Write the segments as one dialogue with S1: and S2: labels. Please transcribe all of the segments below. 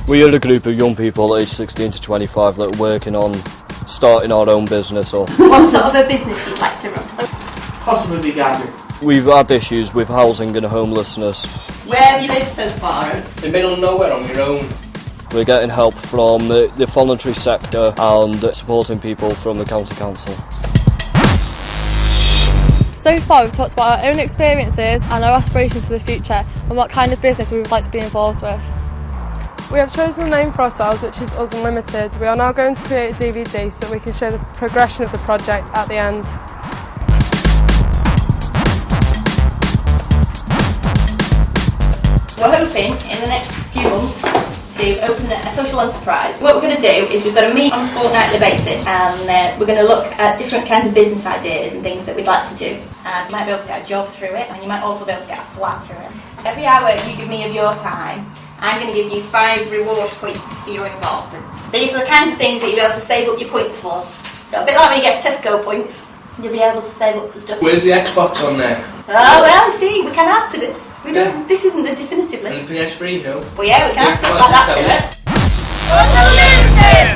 S1: We are a group of young people aged 16 to 25 that are working on starting our own business. Or
S2: what sort of a business you'd like to run?
S3: Possibly gardening.
S1: We've had issues with housing and homelessness.
S2: Where have you lived so far?
S3: In the middle of nowhere on your own.
S1: We're getting help from the voluntary sector and supporting people from the county council.
S4: So far we've talked about our own experiences and our aspirations for the future and what kind of business we would like to be involved with.
S5: We have chosen a name for ourselves, which is Us UnLtd. We are now going to create a DVD so we can show the progression of the project at the end.
S2: We're hoping in the next few months to open a social enterprise. What we're going to do is we've got to meet on a fortnightly basis and we're going to look at different kinds of business ideas and things that we'd like to do. And you might be able to get a job through it, and you might also be able to get a flat through it. Every hour you give me of your time, I'm going to give you 5 reward points for your involvement. These are the kinds of things that you'll be able to save up your points for. So a bit like when you get Tesco points, you'll be able to save up for stuff.
S3: Where's the Xbox on there?
S2: Oh well, see, we can add to this. We don't. This isn't the definitive list.
S3: And PS3, no?
S2: But yeah, we can add stuff like that to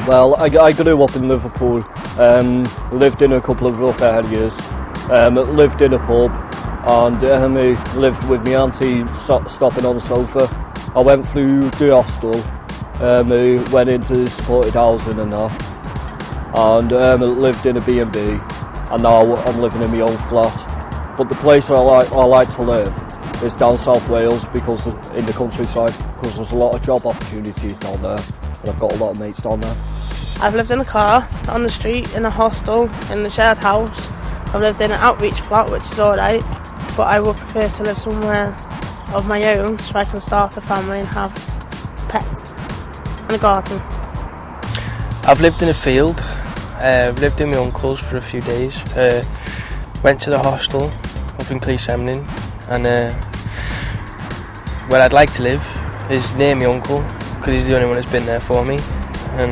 S2: it.
S1: Well, I grew up in Liverpool, lived in a couple of rough areas, lived in a pub, and lived with my auntie stopping on the sofa. I went through the hostel, went into supported housing and that, and lived in a B&B, and now I'm living in my own flat. But the place I like to live is down South Wales, because in the countryside, because there's a lot of job opportunities down there, and I've got a lot of mates down there.
S6: I've lived in a car, on the street, in a hostel, in the shared house. I've lived in an outreach flat, which is alright, but I would prefer to live somewhere of my own so I can start a family and have pets and a garden.
S7: I've lived in a field. I've lived in my uncle's for a few days. Went to the hostel up in Cleesemning, and where I'd like to live is near my uncle, because he's the only one that's been there for me, and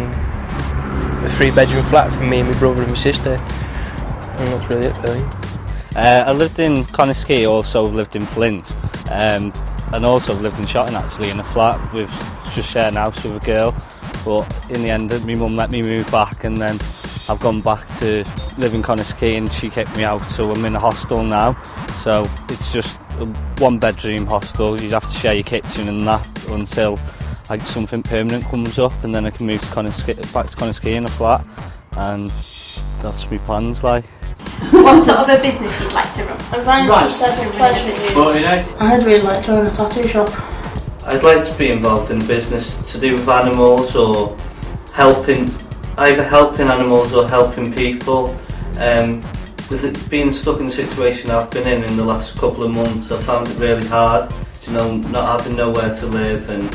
S7: a 3-bedroom flat for me and my brother and my sister, and that's really it really.
S8: I lived in Conisky, also lived in Flint, and also lived in Shotton actually, in a flat with just sharing a house with a girl, but in the end my mum let me move back, and then I've gone back to live in Conisky and she kicked me out, so I'm in a hostel now. So it's just a 1-bedroom hostel. You have to share your kitchen and that until something permanent comes up, and then I can move to back to Conisky in a flat, and that's my plans like.
S2: What sort of a business you'd like to run?
S6: I'd really like to own a tattoo shop.
S9: I'd like to be involved in business to do with animals, or either helping animals or helping people. With it being stuck in the situation I've been in the last couple of months, I found it really hard, not having nowhere to live, and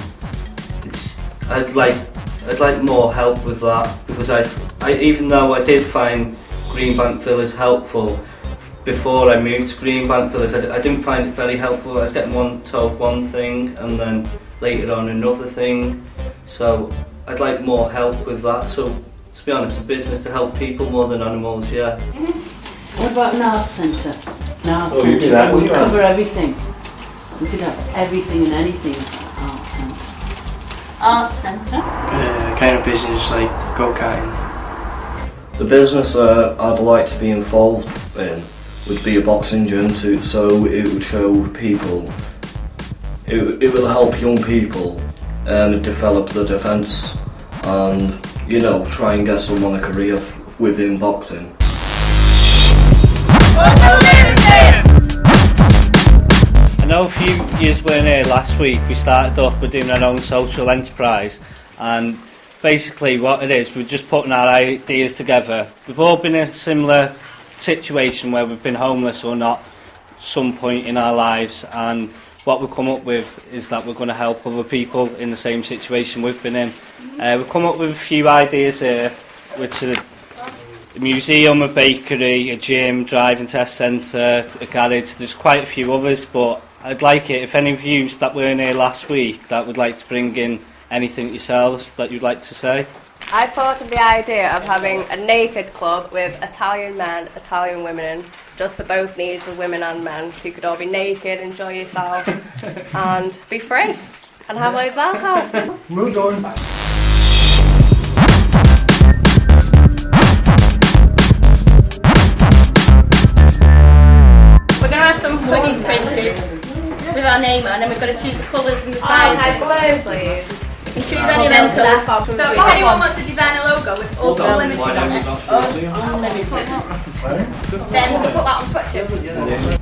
S9: I'd like more help with that, because even though I did find Greenbank Villas helpful before I moved to Greenbank Villas, I didn't find it very helpful. I was getting told one thing and then later on another thing, so I'd like more help with that. So to be honest, a business to help people more than animals, yeah.
S10: What about an arts centre? An arts centre, we could cover everything. We could have everything and anything at an arts centre.
S2: Arts centre?
S7: Kind of business like go-karting.
S1: The business I'd like to be involved in would be a boxing gym, so it would show people, it will help young people develop the defence and, try and get someone a career within boxing.
S8: I know a few years weren't here last week, we started up, we're doing our own social enterprise, and basically what it is, we're just putting our ideas together. We've all been in a similar situation where we've been homeless or not at some point in our lives, and what we've come up with is that we're going to help other people in the same situation we've been in. We've come up with a few ideas here, which are a museum, a bakery, a gym, driving test centre, a garage. There's quite a few others, but I'd like it if any of you that weren't here last week that would like to bring in anything yourselves that you'd like to say.
S4: I thought of the idea of having a naked club with Italian men, Italian women, just for both needs of women and men, so you could all be naked, enjoy yourself and be free. and have loads of alcohol.
S11: Well done.
S2: We're going to have some hoodies printed with our name on, and we've got to choose the colours and the sizes.
S4: Blue, please.
S2: You can choose any of them colours. So if anyone wants to design a logo with Us UnLtd on it, then we can put that on sweatshirts.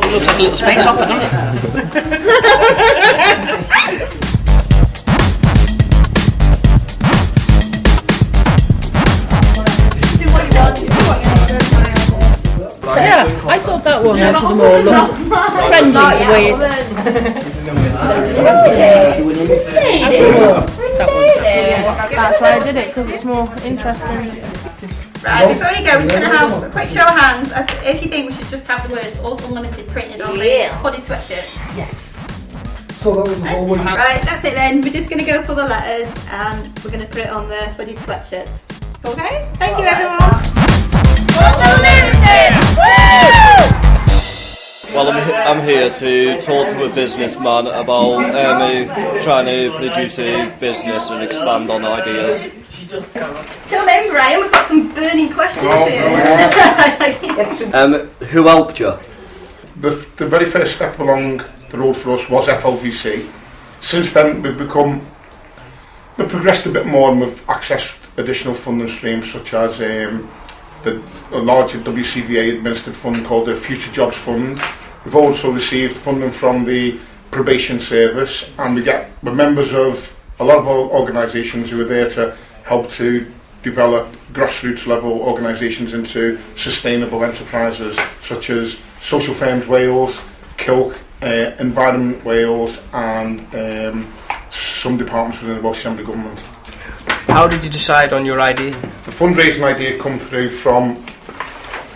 S3: It looks like a little space opera, doesn't it?
S10: Yeah, I thought that one out of them all looked friendly the way it's...
S6: That's why I did it, because it's more interesting.
S2: Right, before you go, we're just going to have a quick show of hands as to if you think we should just have the words Us UnLtd printed on the hooded sweatshirt.
S10: Yes.
S11: So that was always...
S2: Right, that's it then. We're just going to go for the letters and we're going to put it on the hooded sweatshirts. Okay? Thank you everyone. Us UnLtd!
S1: Well, I'm here to talk to a businessman about trying to produce a business and expand on ideas.
S2: Come in, Graham. We've got some burning questions for you.
S1: Who helped you?
S11: The very first step along the road for us was FLVC. Since then we've progressed a bit more and we've accessed additional funding streams such as a larger WCVA administered fund called the Future Jobs Fund. We've also received funding from the probation service, and we're members of a lot of organisations who are there to help to develop grassroots level organisations into sustainable enterprises such as Social Firms Wales, Kilk, Environment Wales, and some departments within the Welsh Assembly Government.
S7: How did you decide on your idea?
S11: The fundraising idea come through from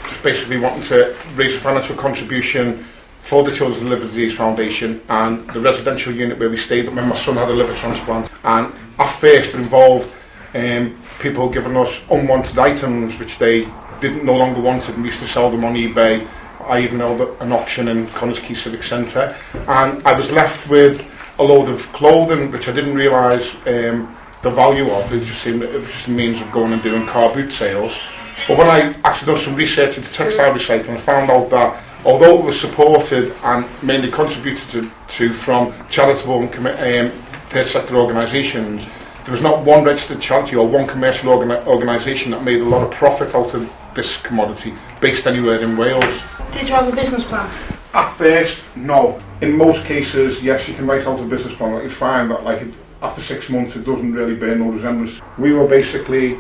S11: just basically wanting to raise a financial contribution for the Children's with Liver Disease Foundation and the residential unit where we stayed when my son had a liver transplant. And at first it involved people giving us unwanted items which they no longer wanted, and we used to sell them on eBay. I even held an auction in Connors Quay Civic Centre, and I was left with a load of clothing which I didn't realise the value of. It just seemed it was just a means of going and doing car boot sales. But when I actually done some research into textile recycling, I found out that although it was supported and mainly contributed to from charitable and third sector organisations, there was not one registered charity or one commercial organisation that made a lot of profit out of this commodity based anywhere in Wales.
S6: Did you have a business plan?
S11: At first, no. In most cases, yes, you can write out a business plan, but you find that after 6 months it doesn't really bear no resemblance. We were basically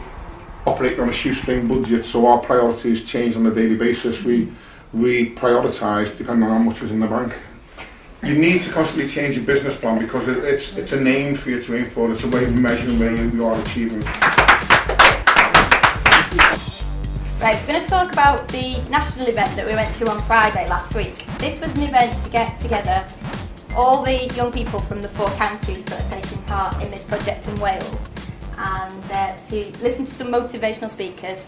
S11: operating on a shoestring budget, so our priorities changed on a daily basis. We prioritised depending on how much was in the bank. You need to constantly change your business plan because it's a name for you to aim for. It's a way of measuring where you are achieving.
S2: Right, we're going to talk about the national event that we went to on Friday last week. This was an event to get together all the young people from the 4 counties that are taking part in this project in Wales, and to listen to some motivational speakers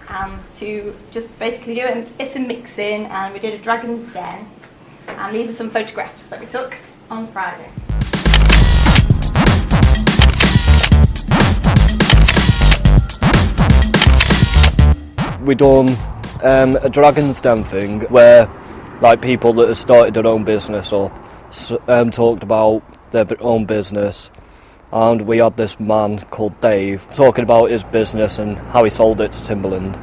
S2: and to just basically do a bit of mixing, and we did a dragon's den, and these are some photographs that we took on Friday.
S1: We done a dragon's den thing where people that have started their own business up talked about their own business, and we had this man called Dave talking about his business and how he sold it to Timberland.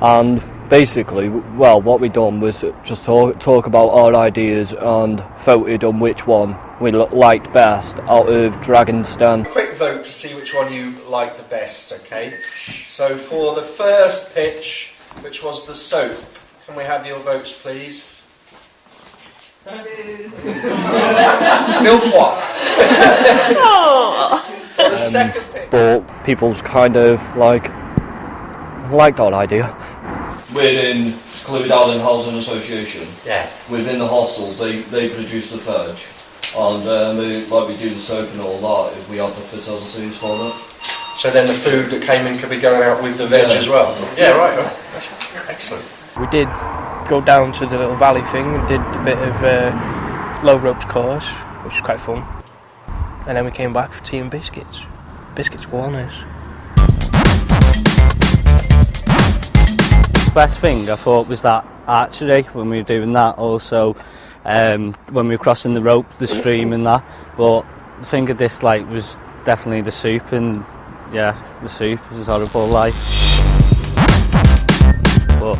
S1: And basically, well, what we done was just talk about our ideas and voted on which one we liked best out of Dragon's Den.
S12: Quick vote to see which one you like the best, okay? So for the first pitch, which was the soap, can we have your votes, please? Milk what? For the second pitch.
S1: But people's kind of liked our idea. We're in Clwyd Allen Housing Association.
S12: Yeah.
S1: Within the hostels, they produce the fudge, and we do the soap and all that if we have the facilities for that.
S12: So then the food that came in could be going out with the veg as well? Yeah, right. Excellent.
S7: We did go down to the little valley thing and did a bit of low ropes course, which was quite fun. And then we came back for tea and biscuits. Biscuits were nice.
S8: Best thing I thought was that archery when we were doing that, also when we were crossing the rope, the stream and that. But the thing I disliked was definitely the soup, and yeah, the soup was horrible, like. But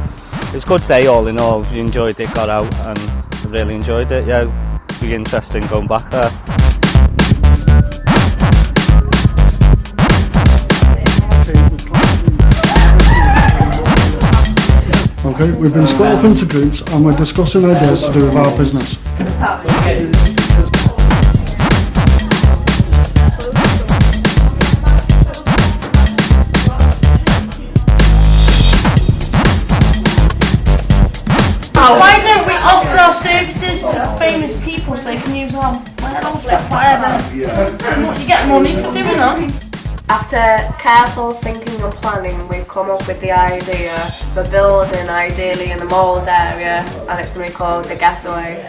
S8: it was a good day all in all. We enjoyed it, got out, and I really enjoyed it. Yeah, it'd be interesting going back there.
S13: Okay, we've been split up into groups and we're discussing ideas to do with our business.
S6: Why don't we offer our services to famous people so they can use our whatever? What, you get money for doing that?
S4: After careful thinking and planning, we've come up with the idea of a building, ideally in the Mould area, and it's going to be called the Getaway.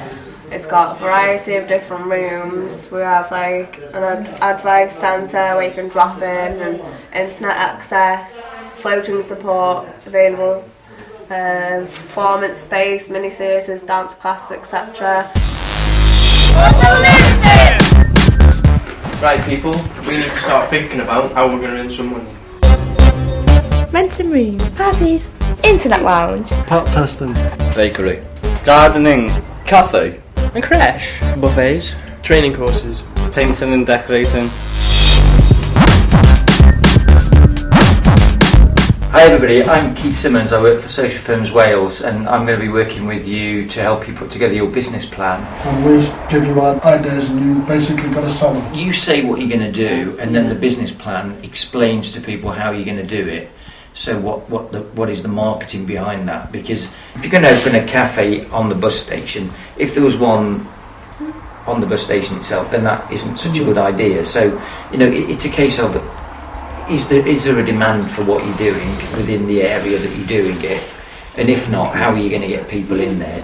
S4: It's got a variety of different rooms. We have like an advice centre where you can drop in, and internet access, floating support available, performance space, mini theatres, dance classes, etc.
S7: Right people, we need to start thinking about how we're going to earn some money.
S6: Renting rooms, parties, internet lounge,
S13: Pat testing,
S8: Bakery, gardening, cafe,
S7: And creche, buffets, training courses,
S8: painting and decorating.
S14: Hi everybody, I'm Keith Simmons, I work for Social Firms Wales, and I'm going to be working with you to help you put together your business plan.
S13: and we just give you ideas and you basically got to sell them.
S14: You say what you're going to do, and then the business plan explains to people how you're going to do it. So what is the marketing behind that? Because if you're going to open a cafe on the bus station, if there was one on the bus station itself, then that isn't such a good idea. So, you know, it's a case of, is there a demand for what you're doing within the area that you're doing it? And if not, how are you going to get people in there?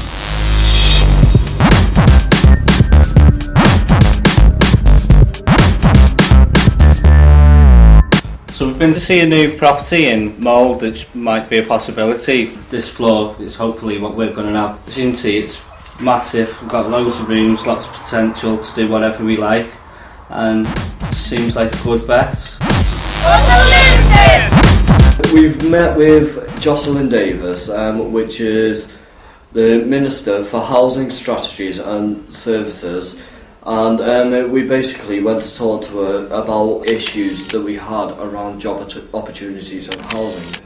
S8: So we've been to see a new property in Mould, which might be a possibility. This floor is hopefully what we're going to have. As you can see, it's massive. We've got loads of rooms, lots of potential to do whatever we like, and it seems like a good bet.
S1: We've met with Jocelyn Davis, which is the Minister for Housing Strategies and Services, and we basically went to talk to her about issues that we had around job opportunities and housing.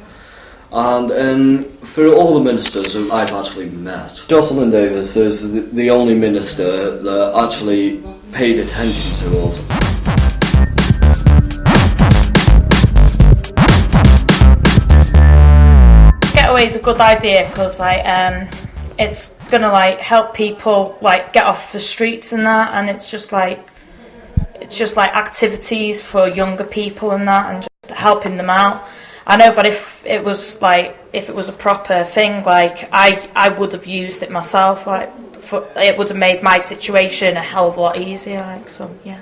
S1: And for all the ministers who I've actually met, Jocelyn Davis is the only minister that actually paid attention to us.
S15: Getaway is a good idea because it's gonna help people get off the streets and that, and it's just like activities for younger people and that, and just helping them out. I know, but if it was a proper thing, I would have used it myself. It would have made my situation a hell of a lot easier. So yeah.